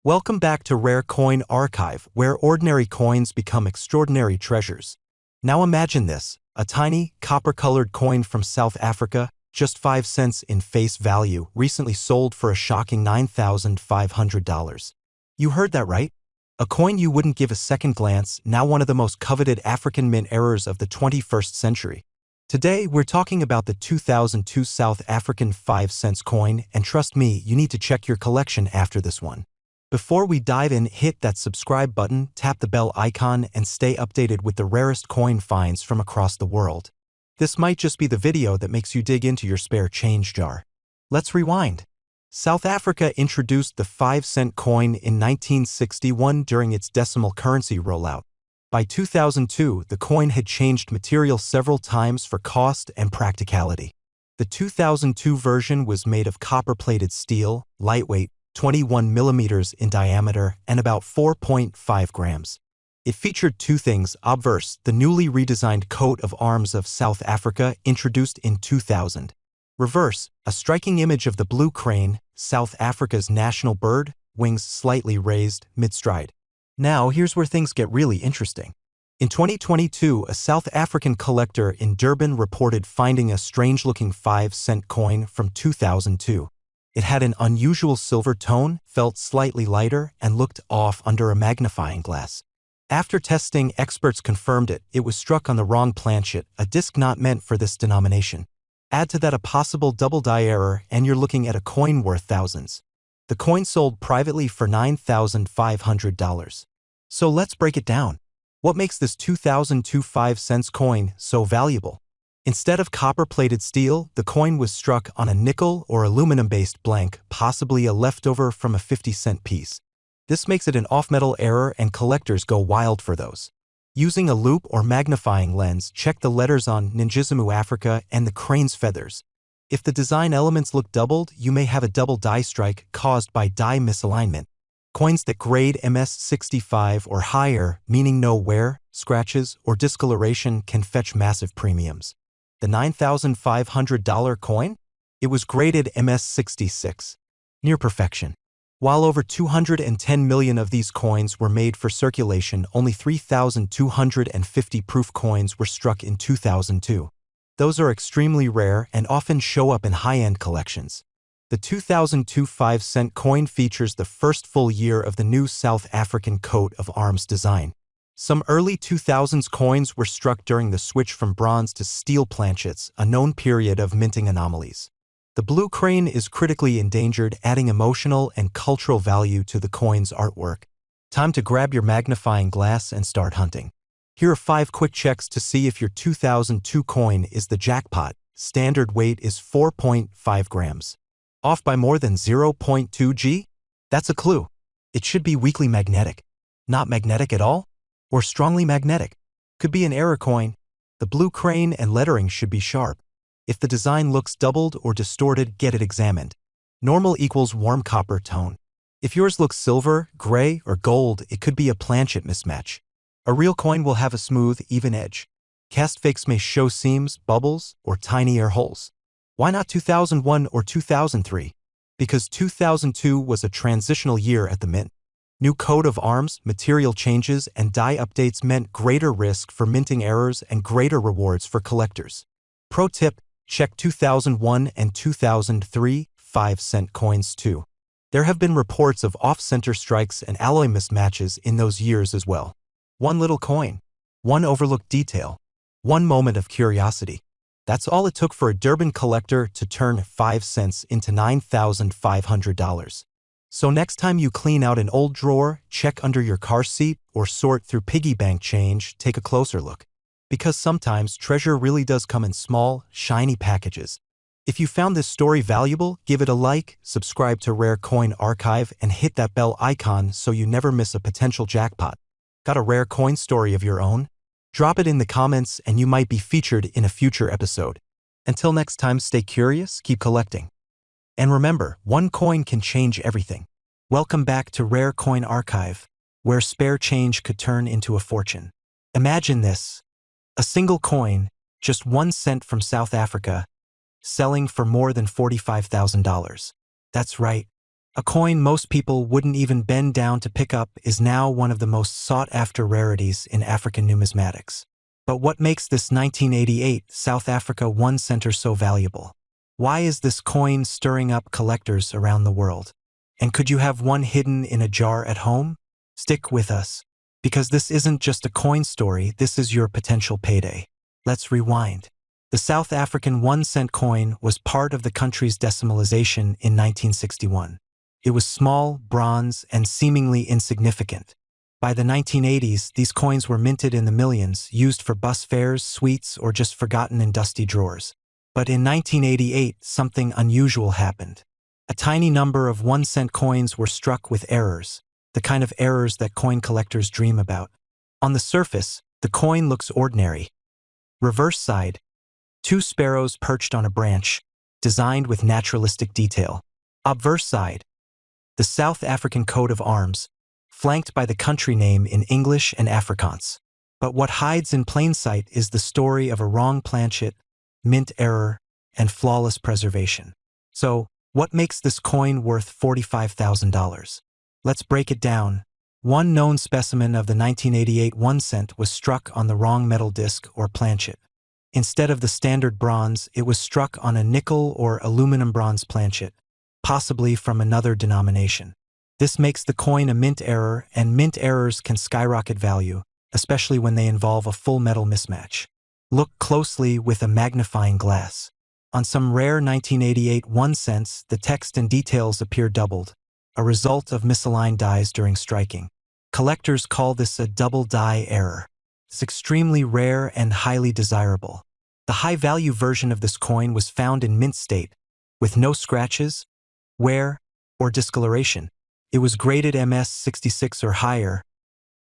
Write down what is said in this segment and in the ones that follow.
Welcome back to Rare Coin Archive, where ordinary coins become extraordinary treasures. Now imagine this, a tiny, copper-colored coin from South Africa, just 5 cents in face value, recently sold for a shocking $9,500. You heard that right? A coin you wouldn't give a second glance, now one of the most coveted African mint errors of the 21st century. Today, we're talking about the 2002 South African 5 cents coin, and trust me, you need to check your collection after this one. Before we dive in, hit that subscribe button, tap the bell icon, and stay updated with the rarest coin finds from across the world. This might just be the video that makes you dig into your spare change jar. Let's rewind. South Africa introduced the 5-cent coin in 1961 during its decimal currency rollout. By 2002, the coin had changed material several times for cost and practicality. The 2002 version was made of copper-plated steel, lightweight, 21 millimeters in diameter, and about 4.5 grams. It featured two things: obverse, the newly redesigned coat of arms of South Africa introduced in 2000. Reverse, a striking image of the blue crane, South Africa's national bird, wings slightly raised, mid-stride. Now here's where things get really interesting. In 2022, a South African collector in Durban reported finding a strange-looking 5-cent coin from 2002. It had an unusual silver tone, felt slightly lighter, and looked off under a magnifying glass. After testing, experts confirmed it was struck on the wrong planchet, a disc not meant for this denomination. Add to that a possible double die error, and you're looking at a coin worth thousands. The coin sold privately for $9,500. So let's break it down. What makes this 2002 5 cents coin so valuable? Instead of copper-plated steel, the coin was struck on a nickel or aluminum-based blank, possibly a leftover from a 50-cent piece. This makes it an off-metal error, and collectors go wild for those. Using a loupe or magnifying lens, check the letters on Numismatics Africa and the crane's feathers. If the design elements look doubled, you may have a double die strike caused by die misalignment. Coins that grade MS65 or higher, meaning no wear, scratches, or discoloration, can fetch massive premiums. The $9,500 coin? It was graded MS66, near perfection. While over 210 million of these coins were made for circulation, only 3,250 proof coins were struck in 2002. Those are extremely rare and often show up in high-end collections. The 2002 5-cent coin features the first full year of the new South African coat of arms design. Some early 2000s coins were struck during the switch from bronze to steel planchets, a known period of minting anomalies. The blue crane is critically endangered, adding emotional and cultural value to the coin's artwork. Time to grab your magnifying glass and start hunting. Here are 5 quick checks to see if your 2002 coin is the jackpot. Standard weight is 4.5 grams. Off by more than 0.2 g? That's a clue. It should be weakly magnetic. Not magnetic at all? Or strongly magnetic. Could be an error coin. The blue crane and lettering should be sharp. If the design looks doubled or distorted, get it examined. Normal equals warm copper tone. If yours looks silver, gray, or gold, it could be a planchet mismatch. A real coin will have a smooth, even edge. Cast fakes may show seams, bubbles, or tiny air holes. Why not 2001 or 2003? Because 2002 was a transitional year at the mint. New coat of arms, material changes, and die updates meant greater risk for minting errors and greater rewards for collectors. Pro tip: check 2001 and 2003 5-cent coins too. There have been reports of off-center strikes and alloy mismatches in those years as well. One little coin, one overlooked detail, one moment of curiosity. That's all it took for a Durban collector to turn 5 cents into $9,500. So next time you clean out an old drawer, check under your car seat, or sort through piggy bank change, take a closer look. Because sometimes treasure really does come in small, shiny packages. If you found this story valuable, give it a like, subscribe to Rare Coin Archive, and hit that bell icon so you never miss a potential jackpot. Got a rare coin story of your own? Drop it in the comments and you might be featured in a future episode. Until next time, stay curious, keep collecting. And remember, one coin can change everything. Welcome back to Rare Coin Archive, where spare change could turn into a fortune. Imagine this: a single coin, just 1 cent from South Africa, selling for more than $45,000. That's right, A coin most people wouldn't even bend down to pick up is now one of the most sought-after rarities in African numismatics. But what makes this 1988 South Africa 1 center so valuable? Why is this coin stirring up collectors around the world? And could you have one hidden in a jar at home? Stick with us, because this isn't just a coin story, this is your potential payday. Let's rewind. The South African 1-cent coin was part of the country's decimalization in 1961. It was small, bronze, and seemingly insignificant. By the 1980s, these coins were minted in the millions, used for bus fares, sweets, or just forgotten in dusty drawers. But in 1988, something unusual happened. A tiny number of 1-cent coins were struck with errors, the kind of errors that coin collectors dream about. On the surface, the coin looks ordinary. Reverse side, 2 sparrows perched on a branch, designed with naturalistic detail. Obverse side, the South African coat of arms, flanked by the country name in English and Afrikaans. But what hides in plain sight is the story of a wrong planchet, mint error, and flawless preservation. So, what makes this coin worth $45,000? Let's break it down. One known specimen of the 1988 1 cent was struck on the wrong metal disc or planchet. Instead of the standard bronze, it was struck on a nickel or aluminum bronze planchet, possibly from another denomination. This makes the coin a mint error, and mint errors can skyrocket value, especially when they involve a full metal mismatch. Look closely with a magnifying glass. On some rare 1988 1 cents, the text and details appear doubled, a result of misaligned dies during striking. Collectors call this a double die error. It's extremely rare and highly desirable. The high-value version of this coin was found in mint state, with no scratches, wear, or discoloration. It was graded MS 66 or higher,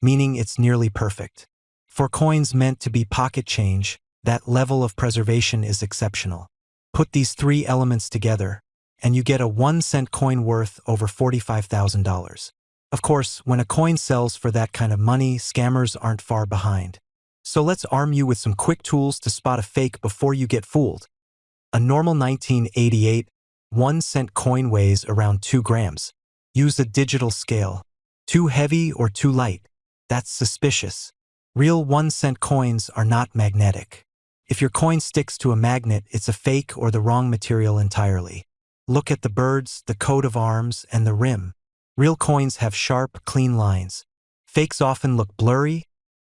meaning it's nearly perfect. For coins meant to be pocket change, that level of preservation is exceptional. Put these 3 elements together, and you get a 1-cent coin worth over $45,000. Of course, when a coin sells for that kind of money, scammers aren't far behind. So let's arm you with some quick tools to spot a fake before you get fooled. A normal 1988 1-cent coin weighs around 2 grams. Use a digital scale. Too heavy or too light? That's suspicious. Real 1-cent coins are not magnetic. If your coin sticks to a magnet, it's a fake or the wrong material entirely. Look at the birds, the coat of arms, and the rim. Real coins have sharp, clean lines. Fakes often look blurry,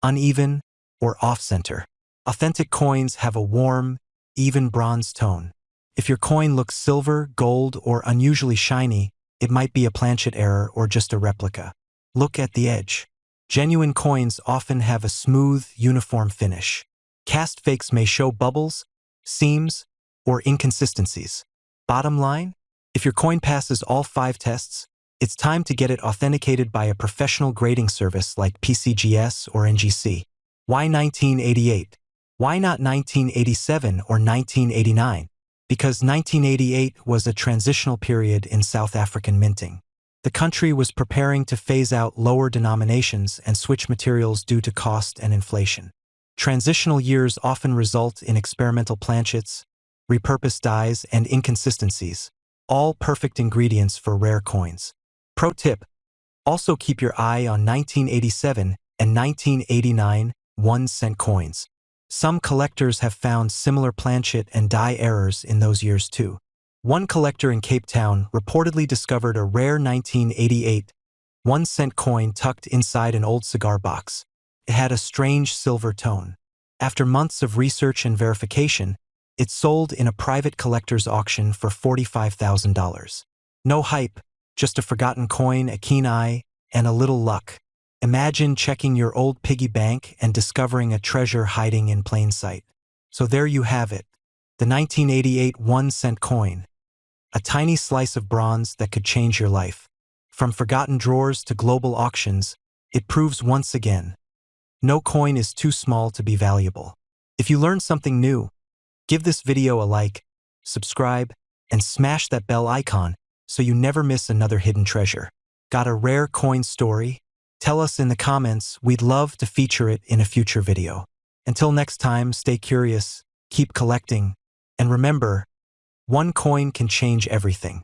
uneven, or off-center. Authentic coins have a warm, even bronze tone. If your coin looks silver, gold, or unusually shiny, it might be a planchet error or just a replica. Look at the edge. Genuine coins often have a smooth, uniform finish. Cast fakes may show bubbles, seams, or inconsistencies. Bottom line, if your coin passes all 5 tests, it's time to get it authenticated by a professional grading service like PCGS or NGC. Why 1988? Why not 1987 or 1989? Because 1988 was a transitional period in South African minting. The country was preparing to phase out lower denominations and switch materials due to cost and inflation. Transitional years often result in experimental planchets, repurposed dies, and inconsistencies, all perfect ingredients for rare coins. Pro tip: also keep your eye on 1987 and 1989 1-cent coins. Some collectors have found similar planchet and die errors in those years too. One collector in Cape Town reportedly discovered a rare 1988 1-cent coin tucked inside an old cigar box. It had a strange silver tone. After months of research and verification, it sold in a private collector's auction for $45,000. No hype, just a forgotten coin, a keen eye, and a little luck. Imagine checking your old piggy bank and discovering a treasure hiding in plain sight. So there you have it, the 1988 1-cent coin. A tiny slice of bronze that could change your life. From forgotten drawers to global auctions, it proves once again, no coin is too small to be valuable. If you learned something new, give this video a like, subscribe, and smash that bell icon so you never miss another hidden treasure. Got a rare coin story? Tell us in the comments, we'd love to feature it in a future video. Until next time, stay curious, keep collecting, and remember, one coin can change everything.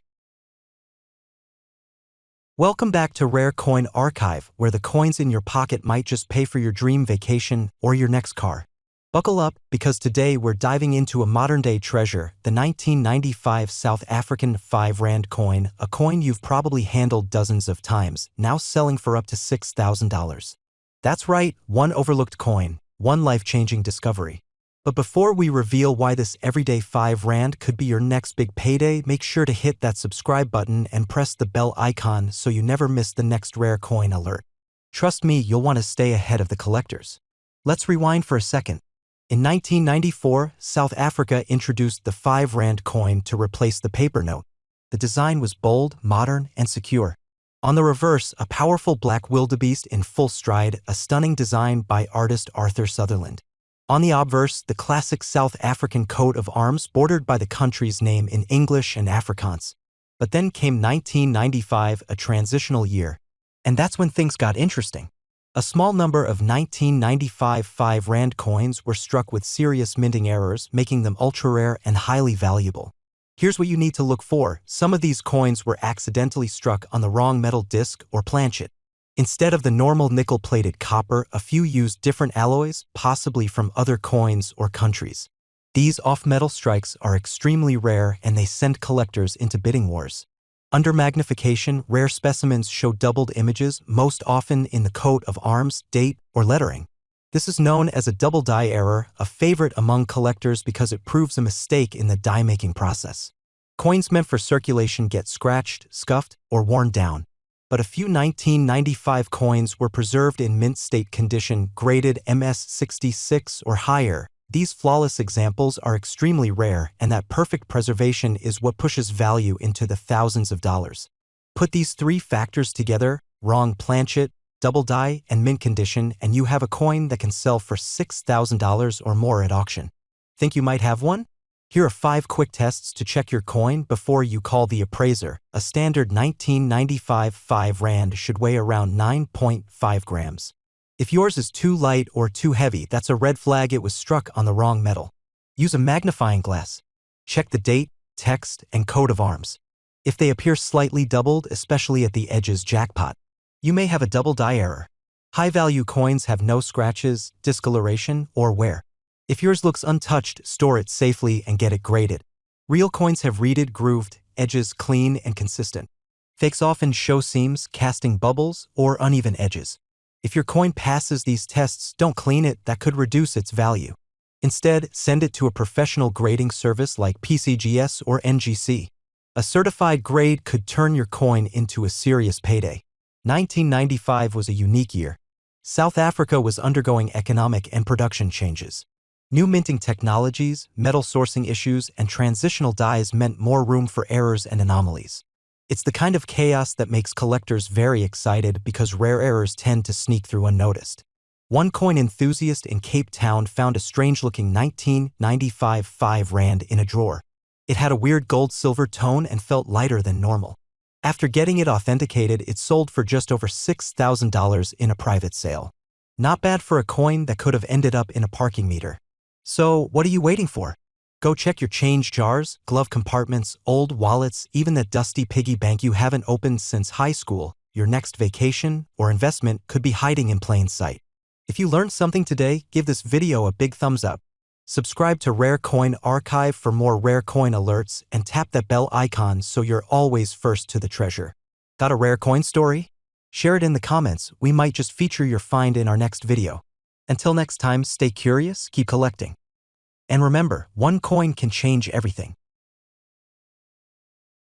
Welcome back to Rare Coin Archive, where the coins in your pocket might just pay for your dream vacation or your next car. Buckle up, because today we're diving into a modern-day treasure, the 1995 South African 5 Rand coin, a coin you've probably handled dozens of times, now selling for up to $6,000. That's right, one overlooked coin, one life-changing discovery. But before we reveal why this everyday 5 Rand could be your next big payday, make sure to hit that subscribe button and press the bell icon so you never miss the next rare coin alert. Trust me, you'll want to stay ahead of the collectors. Let's rewind for a second. In 1994, South Africa introduced the 5 Rand coin to replace the paper note. The design was bold, modern, and secure. On the reverse, a powerful black wildebeest in full stride, a stunning design by artist Arthur Sutherland. On the obverse, the classic South African coat of arms bordered by the country's name in English and Afrikaans. But then came 1995, a transitional year. And that's when things got interesting. A small number of 1995 5 Rand coins were struck with serious minting errors, making them ultra-rare and highly valuable. Here's what you need to look for. Some of these coins were accidentally struck on the wrong metal disc or planchet. Instead of the normal nickel-plated copper, a few used different alloys, possibly from other coins or countries. These off-metal strikes are extremely rare, and they send collectors into bidding wars. Under magnification, rare specimens show doubled images, most often in the coat of arms, date, or lettering. This is known as a double die error, a favorite among collectors because it proves a mistake in the die-making process. Coins meant for circulation get scratched, scuffed, or worn down. But a few 1995 coins were preserved in mint state condition, graded MS66 or higher. These flawless examples are extremely rare, and that perfect preservation is what pushes value into the thousands of dollars. Put these three factors together, wrong planchet, double die, and mint condition, and you have a coin that can sell for $6,000 or more at auction. Think you might have one? Here are 5 quick tests to check your coin before you call the appraiser. A standard 1995 5 Rand should weigh around 9.5 grams. If yours is too light or too heavy, that's a red flag, it was struck on the wrong metal. Use a magnifying glass. Check the date, text, and coat of arms. If they appear slightly doubled, especially at the edges, jackpot. You may have a double die error. High-value coins have no scratches, discoloration, or wear. If yours looks untouched, store it safely and get it graded. Real coins have reeded, grooved, edges clean and consistent. Fakes often show seams, casting bubbles, or uneven edges. If your coin passes these tests, don't clean it, that could reduce its value. Instead, send it to a professional grading service like PCGS or NGC. A certified grade could turn your coin into a serious payday. 1995 was a unique year. South Africa was undergoing economic and production changes. New minting technologies, metal sourcing issues, and transitional dies meant more room for errors and anomalies. It's the kind of chaos that makes collectors very excited because rare errors tend to sneak through unnoticed. One coin enthusiast in Cape Town found a strange-looking 1995 5 Rand in a drawer. It had a weird gold-silver tone and felt lighter than normal. After getting it authenticated, it sold for just over $6,000 in a private sale. Not bad for a coin that could have ended up in a parking meter. So, what are you waiting for? Go check your change jars, glove compartments, old wallets, even that dusty piggy bank you haven't opened since high school. Your next vacation or investment could be hiding in plain sight. If you learned something today, give this video a big thumbs up. Subscribe to Rare Coin Archive for more rare coin alerts and tap that bell icon so you're always first to the treasure. Got a rare coin story? Share it in the comments, we might just feature your find in our next video. Until next time, stay curious, keep collecting. And remember, one coin can change everything.